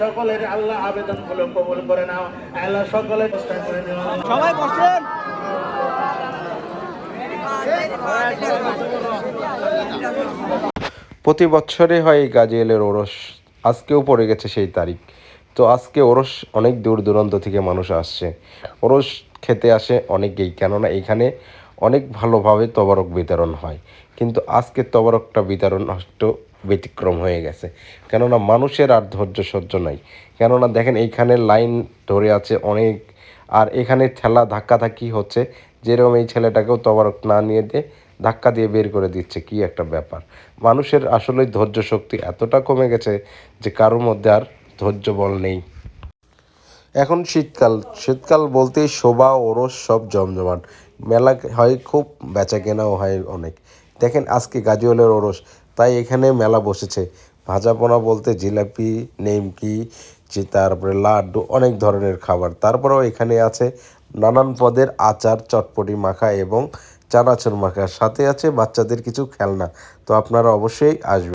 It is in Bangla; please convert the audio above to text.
সকলের আল্লাহ আবেদন গুলো কবুল করে নাও আল্লাহ সকলের চেষ্টা করে নাও সবাই বসেন। প্রতি বছরে হয় এই গাজীয়েলের ওরস, আজকেও পড়ে গেছে সেই তারিখ। তো আজকে ওরস অনেক দূর দূরান্ত থেকে মানুষ আসছে, ওরস খেতে আসে অনেকেই, কেননা এখানে অনেক ভালোভাবে তবারক বিতরণ হয়। কিন্তু আজকে তবারকটা বিতরণ একটু ব্যতিক্রম হয়ে গেছে, কেননা মানুষের আর ধৈর্য সহ্য নাই। কেননা দেখেন এইখানে লাইন ধরে আছে অনেক, আর এখানে ঠেলা ধাক্কাধাক্কি হচ্ছে, যেরকম এই ছেলেটাকেও তবারক না নিয়ে দিয়ে ধাক্কা দিয়ে বের করে দিচ্ছে। কি একটা ব্যাপার! মানুষের আসলে ধৈর্য শক্তি এতটা কমে গেছে যে কারোর মধ্যে আর ধৈর্য বল নেই। এখন শীতকাল, শীতকাল বলতেই শোভা ওরস সব জমজমাট, মেলা হয় খুব, বেচা কেনাও হয় অনেক। দেখেন আজকে গাজীওয়ালের ওরস, তাই এখানে মেলা বসেছে। ভাজাপোনা বলতে জিলাপি, নেমকি, তারপরে লাড্ডু, অনেক ধরনের খাবার। তারপরেও এখানে আছে নানান পদের আচার, চটপটি মাখা এবং চানাচুর মাখা, সাথে আছে বাচ্চাদের কিছু খেলনা। তো আপনারা অবশ্যই আসবেন।